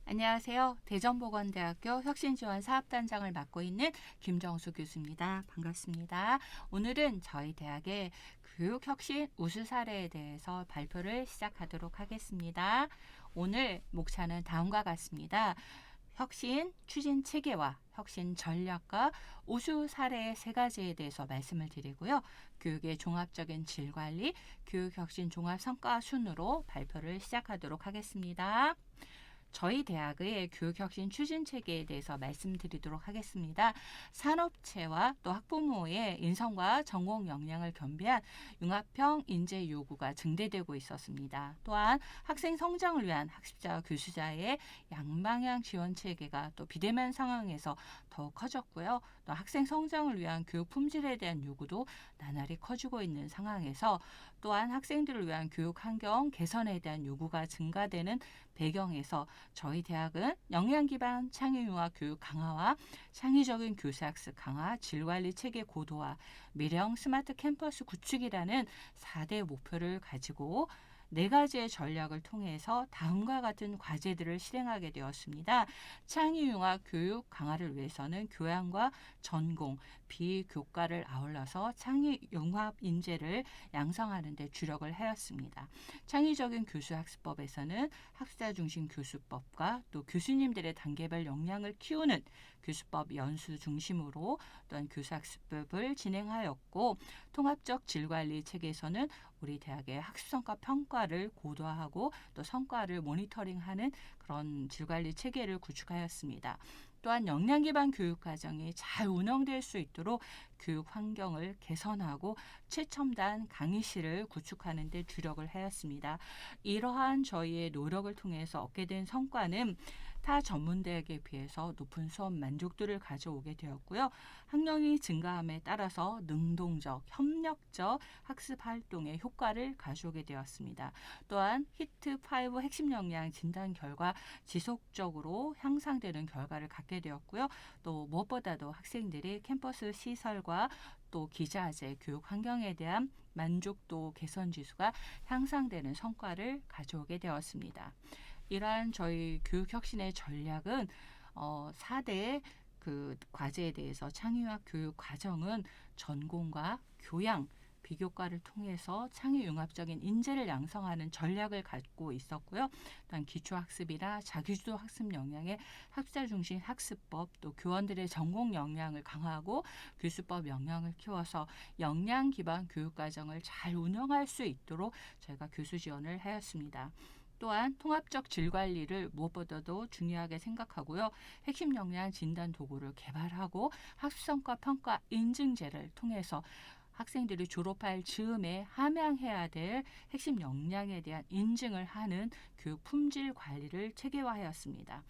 안녕하세요. 대전보건대학교 혁신지원사업단장을 맡고 있는 김정수 교수입니다. 반갑습니다. 오늘은 저희 대학의 교육혁신 우수 사례에 대해서 발표를 시작하도록 하겠습니다. 오늘 목차는 다음과 같습니다. 혁신 추진 체계와 혁신 전략과 우수 사례 세 가지에 대해서 말씀을 드리고요. 교육의 종합적인 질관리, 교육혁신 종합성과 순으로 발표를 시작하도록 하겠습니다. 저희 대학의 교육혁신 추진 체계에 대해서 말씀드리도록 하겠습니다. 산업체와 또 학부모의 인성과 전공 역량을 겸비한 융합형 인재 요구가 증대되고 있었습니다. 또한 학생 성장을 위한 학습자와 교수자의 양방향 지원 체계가 또 비대면 상황에서 더욱 커졌고요. 또 학생 성장을 위한 교육 품질에 대한 요구도 나날이 커지고 있는 상황에서 또한 학생들을 위한 교육 환경 개선에 대한 요구가 증가되는 배경에서 저희 대학은 역량 기반 창의융합 교육 강화와 창의적인 교수학습 강화, 질관리 체계 고도화, 미래형 스마트 캠퍼스 구축이라는 4대 목표를 가지고 4가지의 전략을 통해서 다음과 같은 과제들을 실행하게 되었습니다. 창의융합 교육 강화를 위해서는 교양과 전공, 비교과를 아울러서 창의융합 인재를 양성하는 데 주력을 하였습니다. 창의적인 교수학습법에서는 학습자 중심 교수법과 또 교수님들의 단계별 역량을 키우는 교수법 연수 중심으로 또한 교수학습법을 진행하였고, 통합적 질관리 체계에서는 우리 대학의 학습성과 평가를 고도화하고 또 성과를 모니터링하는 그런 질관리 체계를 구축하였습니다. 또한 역량 기반 교육 과정이 잘 운영될 수 있도록 교육 환경을 개선하고 최첨단 강의실을 구축하는 데 주력을 하였습니다. 이러한 저희의 노력을 통해서 얻게 된 성과는 타 전문대학에 비해서 높은 수업 만족도를 가져오게 되었고요. 학령이 증가함에 따라서 능동적, 협력적 학습 활동의 효과를 가져오게 되었습니다. 또한 히트5 핵심 역량 진단 결과 지속적으로 향상되는 결과를 갖게 되었고요. 또 무엇보다도 학생들이 캠퍼스 시설과 또 기자재 교육 환경에 대한 만족도 개선 지수가 향상되는 성과를 가져오게 되었습니다. 이러한 저희 교육혁신의 전략은 4대 그 과제에 대해서 창의융합 교육 과정은 전공과 교양, 비교과를 통해서 창의융합적인 인재를 양성하는 전략을 갖고 있었고요. 또한 기초학습이나 자기주도 학습 역량의 학습자 중심 학습법, 또 교원들의 전공 역량을 강화하고 교수법 역량을 키워서 역량 기반 교육과정을 잘 운영할 수 있도록 저희가 교수 지원을 하였습니다. 또한 통합적 질관리를 무엇보다도 중요하게 생각하고요. 핵심 역량 진단 도구를 개발하고 학습성과 평가 인증제를 통해서 학생들이 졸업할 즈음에 함양해야 될 핵심 역량에 대한 인증을 하는 교육 품질 관리를 체계화하였습니다.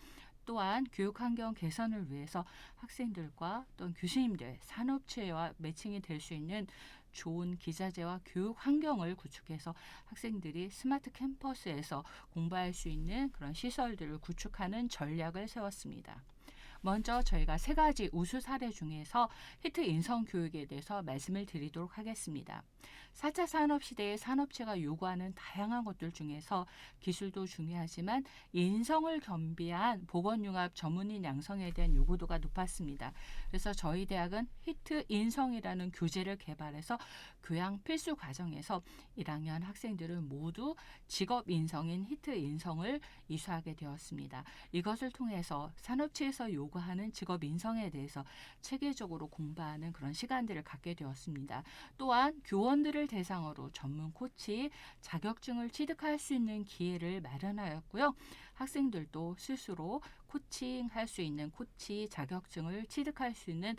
또한 교육 환경 개선을 위해서 학생들과 또는 교수님들, 산업체와 매칭이 될 수 있는 좋은 기자재와 교육 환경을 구축해서 학생들이 스마트 캠퍼스에서 공부할 수 있는 그런 시설들을 구축하는 전략을 세웠습니다. 먼저 저희가 3가지 우수 사례 중에서 히트 인성 교육에 대해서 말씀을 드리도록 하겠습니다. 4차 산업시대의 산업체가 요구하는 다양한 것들 중에서 기술도 중요하지만 인성을 겸비한 보건융합 전문인 양성에 대한 요구도가 높았습니다. 그래서 저희 대학은 히트 인성이라는 교재를 개발해서 교양 필수 과정에서 1학년 학생들은 모두 직업 인성인 히트 인성을 이수하게 되었습니다. 이것을 통해서 산업체에서 요구하는 직업 인성에 대해서 체계적으로 공부하는 그런 시간들을 갖게 되었습니다. 또한 교원들을 대상으로 전문 코치 자격증을 취득할 수 있는 기회를 마련하였고요. 학생들도 스스로 코칭할 수 있는 코치 자격증을 취득할 수 있는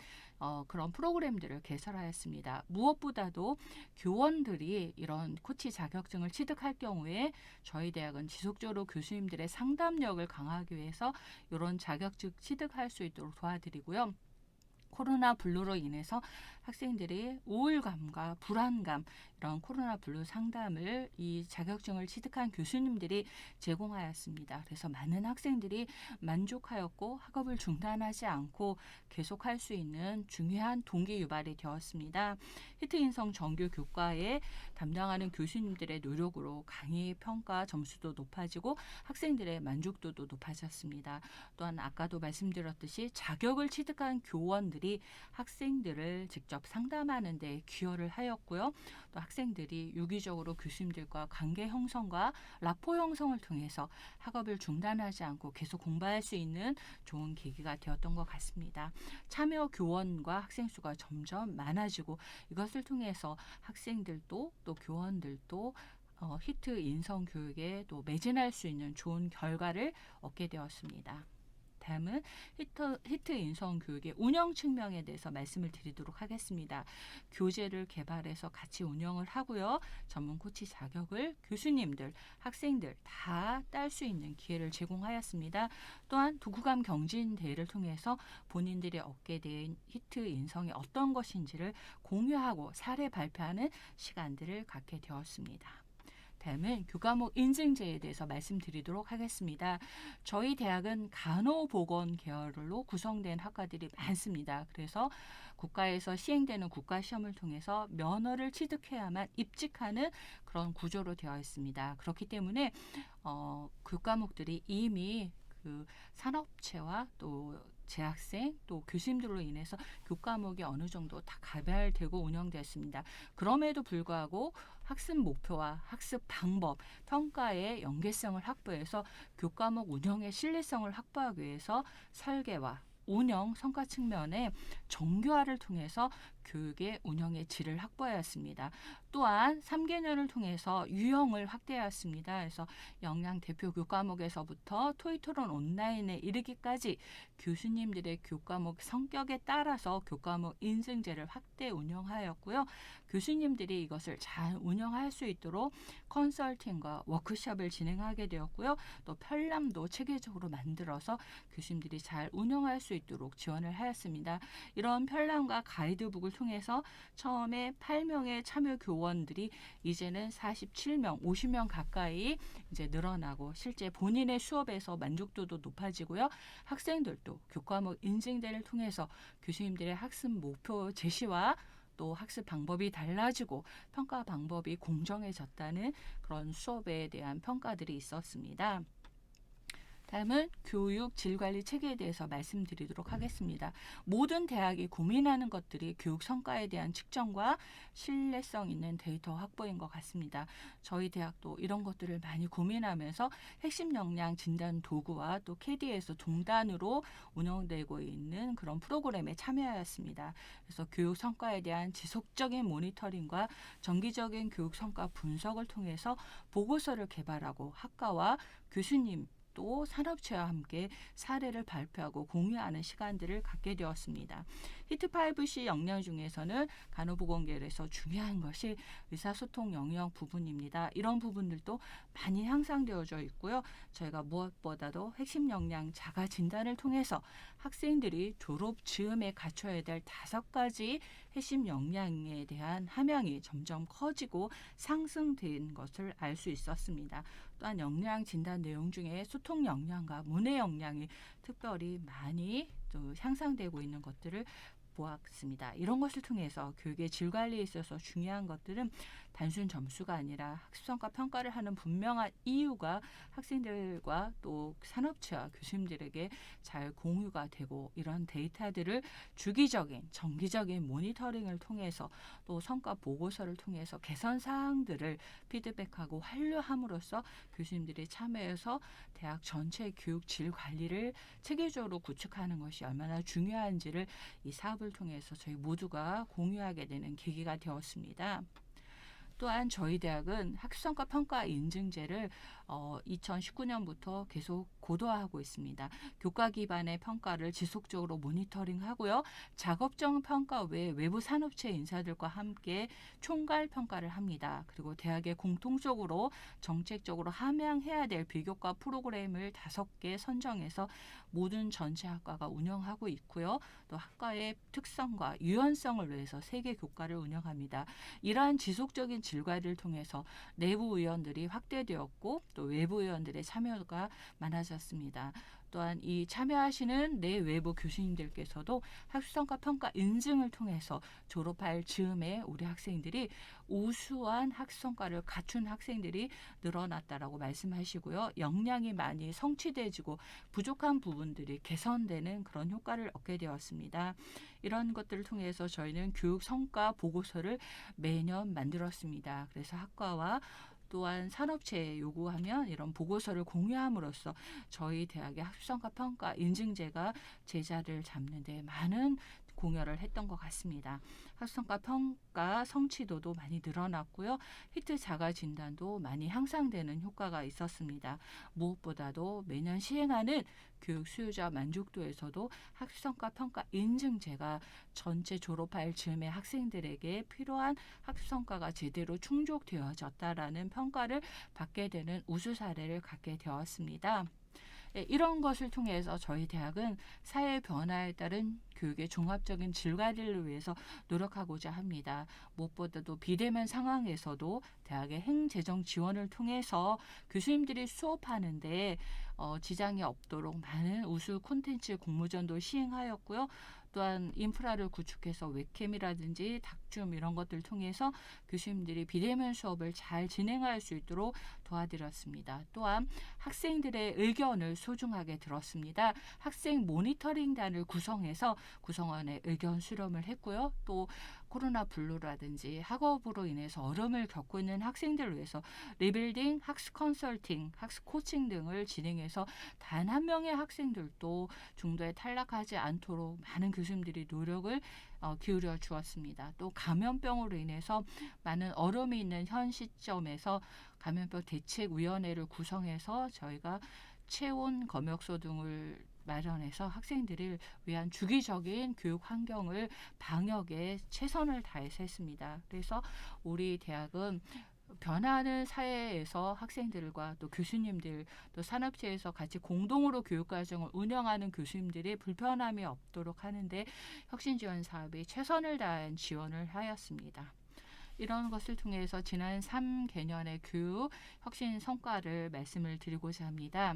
그런 프로그램들을 개설하였습니다. 무엇보다도 교원들이 이런 코치 자격증을 취득할 경우에 저희 대학은 지속적으로 교수님들의 상담력을 강화하기 위해서 이런 자격증 취득할 수 있도록 도와드리고요. 코로나 블루로 인해서 학생들이 우울감과 불안감 이런 코로나 블루 상담을 이 자격증을 취득한 교수님들이 제공하였습니다. 그래서 많은 학생들이 만족하였고 학업을 중단하지 않고 계속할 수 있는 중요한 동기 유발이 되었습니다. 히트 인성 정규 교과에 담당하는 교수님들의 노력으로 강의 평가 점수도 높아지고 학생들의 만족도도 높아졌습니다. 또한 아까도 말씀드렸듯이 자격을 취득한 교원들이 학생들을 직접 상담하는 데 기여를 하였고요. 또 학생들이 유기적으로 교수님들과 관계 형성과 라포 형성을 통해서 학업을 중단하지 않고 계속 공부할 수 있는 좋은 계기가 되었던 것 같습니다. 참여 교원과 학생 수가 점점 많아지고 이것을 통해서 학생들도 또 교원들도 히트 인성 교육에 또 매진할 수 있는 좋은 결과를 얻게 되었습니다. 다음은 히트 인성 교육의 운영 측면에 대해서 말씀을 드리도록 하겠습니다. 교재를 개발해서 같이 운영을 하고요. 전문 코치 자격을 교수님들, 학생들 다 딸 수 있는 기회를 제공하였습니다. 또한 독후감 경진 대회를 통해서 본인들이 얻게 된 히트 인성이 어떤 것인지를 공유하고 사례 발표하는 시간들을 갖게 되었습니다. 다음은 교과목 인증제에 대해서 말씀드리도록 하겠습니다. 저희 대학은 간호보건 계열로 구성된 학과들이 많습니다. 그래서 국가에서 시행되는 국가시험을 통해서 면허를 취득해야만 입직하는 그런 구조로 되어 있습니다. 그렇기 때문에 교과목들이 이미 그 산업체와 또 재학생 또 교수님들로 인해서 교과목이 어느 정도 다 가별되고 운영됐습니다. 그럼에도 불구하고 학습 목표와 학습 방법, 평가의 연계성을 확보해서 교과목 운영의 신뢰성을 확보하기 위해서 설계와 운영 성과 측면에 정교화를 통해서 교육의 운영의 질을 확보하였습니다. 또한 3개년을 통해서 유형을 확대하였습니다. 그래서 역량 대표 교과목에서부터 토익 토론 온라인에 이르기까지 교수님들의 교과목 성격에 따라서 교과목 인증제를 확대 운영하였고요. 교수님들이 이것을 잘 운영할 수 있도록 컨설팅과 워크숍을 진행하게 되었고요. 또 편람도 체계적으로 만들어서 교수님들이 잘 운영할 수 있도록 지원을 하였습니다. 이런 편람과 가이드북을 통해서 처음에 8명의 참여 교원들이 이제는 47명, 50명 가까이 이제 늘어나고 실제 본인의 수업에서 만족도도 높아지고요. 학생들도 교과목 인증대를 통해서 교수님들의 학습 목표 제시와 또 학습 방법이 달라지고 평가 방법이 공정해졌다는 그런 수업에 대한 평가들이 있었습니다. 다음은 교육 질관리 체계에 대해서 말씀드리도록 하겠습니다. 모든 대학이 고민하는 것들이 교육 성과에 대한 측정과 신뢰성 있는 데이터 확보인 것 같습니다. 저희 대학도 이런 것들을 많이 고민하면서 핵심 역량 진단 도구와 또 KD에서 동단으로 운영되고 있는 그런 프로그램에 참여하였습니다. 그래서 교육 성과에 대한 지속적인 모니터링과 정기적인 교육 성과 분석을 통해서 보고서를 개발하고 학과와 교수님 또 산업체와 함께 사례를 발표하고 공유하는 시간들을 갖게 되었습니다. 히트5C 역량 중에서는 간호보건계열에서 중요한 것이 의사소통 영역 부분입니다. 이런 부분들도 많이 향상되어져 있고요. 저희가 무엇보다도 핵심 역량 자가 진단을 통해서 학생들이 졸업 즈음에 갖춰야 될 5가지 핵심 역량에 대한 함량이 점점 커지고 상승된 것을 알 수 있었습니다. 또한 역량 진단 내용 중에 소통 역량과 문해 역량이 특별히 많이 또 향상되고 있는 것들을 보았습니다. 이런 것을 통해서 교육의 질 관리에 있어서 중요한 것들은 단순 점수가 아니라 학습성과 평가를 하는 분명한 이유가 학생들과 또 산업체와 교수님들에게 잘 공유가 되고 이런 데이터들을 주기적인 정기적인 모니터링을 통해서 또 성과 보고서를 통해서 개선 사항들을 피드백하고 완료함으로써 교수님들이 참여해서 대학 전체 교육 질 관리를 체계적으로 구축하는 것이 얼마나 중요한지를 이 사업을 통해서 저희 모두가 공유하게 되는 계기가 되었습니다. 또한 저희 대학은 학습성과 평가 인증제를 2019년부터 계속 고도화하고 있습니다. 교과 기반의 평가를 지속적으로 모니터링하고요. 작업적 평가 외에 외부 산업체 인사들과 함께 총괄 평가를 합니다. 그리고 대학에 공통적으로 정책적으로 함양해야 될 비교과 프로그램을 5개 선정해서 모든 전체 학과가 운영하고 있고요. 또 학과의 특성과 유연성을 위해서 3개 교과를 운영합니다. 이러한 지속적인 질과를 통해서 내부 의원들이 확대되었고 또 외부 의원들의 참여가 많아졌습니다. 또한 이 참여하시는 내외부 교수님들께서도 학습성과 평가 인증을 통해서 졸업할 즈음에 우리 학생들이 우수한 학습성과를 갖춘 학생들이 늘어났다라고 말씀하시고요. 역량이 많이 성취되지고 부족한 부분들이 개선되는 그런 효과를 얻게 되었습니다. 이런 것들을 통해서 저희는 교육 성과 보고서를 매년 만들었습니다. 그래서 학과와 또한 산업체에 요구하면 이런 보고서를 공유함으로써 저희 대학의 학습성과 평가 인증제가 제자를 잡는 데 많은 공여를 했던 것 같습니다. 학습성과 평가 성취도도 많이 늘어났고요. 히트 자가 진단도 많이 향상되는 효과가 있었습니다. 무엇보다도 매년 시행하는 교육 수요자 만족도에서도 학습성과 평가 인증제가 전체 졸업할 즈음의 학생들에게 필요한 학습성과가 제대로 충족되어졌다라는 평가를 받게 되는 우수 사례를 갖게 되었습니다. 이런 것을 통해서 저희 대학은 사회 변화에 따른 교육의 종합적인 질관리를 위해서 노력하고자 합니다. 무엇보다도 비대면 상황에서도 대학의 행재정 지원을 통해서 교수님들이 수업하는데 지장이 없도록 많은 우수 콘텐츠 공모전도 시행하였고요. 또한 인프라를 구축해서 웹캠이라든지 닥줌 이런 것들 통해서 교수님들이 비대면 수업을 잘 진행할 수 있도록 도와드렸습니다. 또한 학생들의 의견을 소중하게 들었습니다. 학생 모니터링단을 구성해서 구성원의 의견 수렴을 했고요. 또 코로나 블루라든지 학업으로 인해서 어려움을 겪고 있는 학생들을 위해서 리빌딩, 학습 컨설팅, 학습 코칭 등을 진행해서 단 한 명의 학생들도 중도에 탈락하지 않도록 많은 교수님들이 노력을 기울여 주었습니다. 또 감염병으로 인해서 많은 어려움이 있는 현 시점에서 감염병 대책위원회를 구성해서 저희가 체온 검역소 등을 마련해서 학생들을 위한 주기적인 교육 환경을 방역에 최선을 다해서 했습니다. 그래서 우리 대학은 변화하는 사회에서 학생들과 또 교수님들 또 산업체에서 같이 공동으로 교육과정을 운영하는 교수님들이 불편함이 없도록 하는데 혁신지원 사업이 최선을 다한 지원을 하였습니다. 이런 것을 통해서 지난 3개년의 교육 혁신 성과를 말씀을 드리고자 합니다.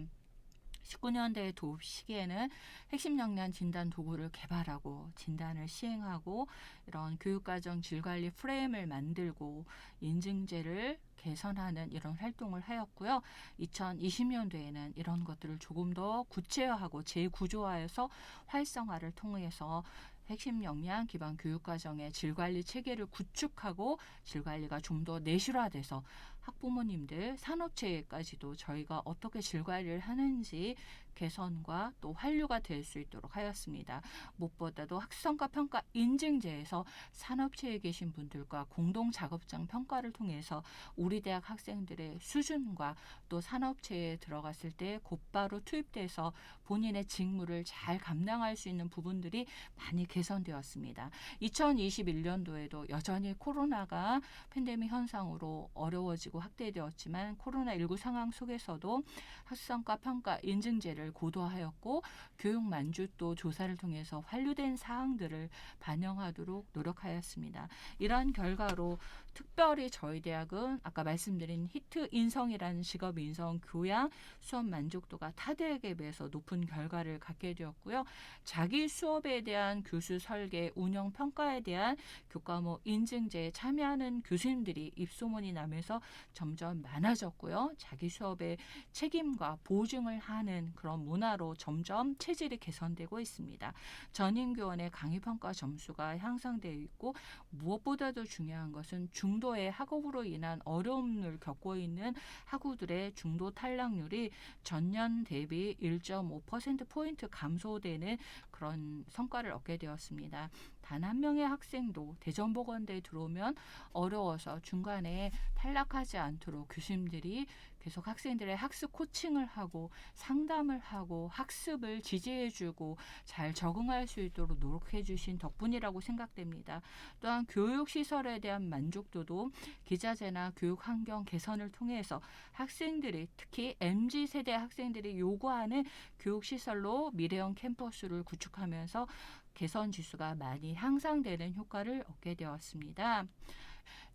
19년대 도입 시기에는 핵심 역량 진단 도구를 개발하고 진단을 시행하고 이런 교육과정 질관리 프레임을 만들고 인증제를 개선하는 이런 활동을 하였고요. 2020년도에는 이런 것들을 조금 더 구체화하고 재구조화해서 활성화를 통해서 핵심 역량 기반 교육과정의 질관리 체계를 구축하고 질관리가 좀 더 내실화돼서 학부모님들, 산업체까지도 저희가 어떻게 질관리를 하는지 개선과 또 환류가 될 수 있도록 하였습니다. 무엇보다도 학습성과 평가 인증제에서 산업체에 계신 분들과 공동 작업장 평가를 통해서 우리 대학 학생들의 수준과 또 산업체에 들어갔을 때 곧바로 투입돼서 본인의 직무를 잘 감당할 수 있는 부분들이 많이 개선되었습니다. 2021년도에도 여전히 코로나가 팬데믹 현상으로 어려워지고 확대되었지만 코로나19 상황 속에서도 학습성과 평가 인증제를 고도화하였고 교육 만족도 조사를 통해서 환류된 사항들을 반영하도록 노력하였습니다. 이러한 결과로 특별히 저희 대학은 아까 말씀드린 히트 인성이라는 직업 인성 교양 수업 만족도가 타 대학에 비해서 높은 결과를 갖게 되었고요. 자기 수업에 대한 교수 설계, 운영 평가에 대한 교과목 인증제에 참여하는 교수님들이 입소문이 나면서 점점 많아졌고요. 자기 수업에 책임과 보증을 하는 그런 문화로 점점 체질이 개선되고 있습니다. 전임교원의 강의평가 점수가 향상되어 있고 무엇보다도 중요한 것은 중도의 학업으로 인한 어려움을 겪고 있는 학우들의 중도 탈락률이 전년 대비 1.5%포인트 감소되는 그런 성과를 얻게 되었습니다. 단 한 명의 학생도 대전보건대에 들어오면 어려워서 중간에 탈락하지 하지 않도록 교수님들이 계속 학생들의 학습 코칭을 하고 상담을 하고 학습을 지지해주고 잘 적응할 수 있도록 노력해 주신 덕분이라고 생각됩니다. 또한 교육시설에 대한 만족도도 기자재나 교육 환경 개선을 통해서 학생들이 특히 MZ세대 학생들이 요구하는 교육시설로 미래형 캠퍼스를 구축하면서 개선 지수가 많이 향상되는 효과를 얻게 되었습니다.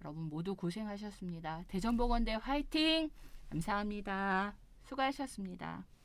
여러분 모두 고생하셨습니다. 대전보건대 화이팅! 감사합니다. 수고하셨습니다.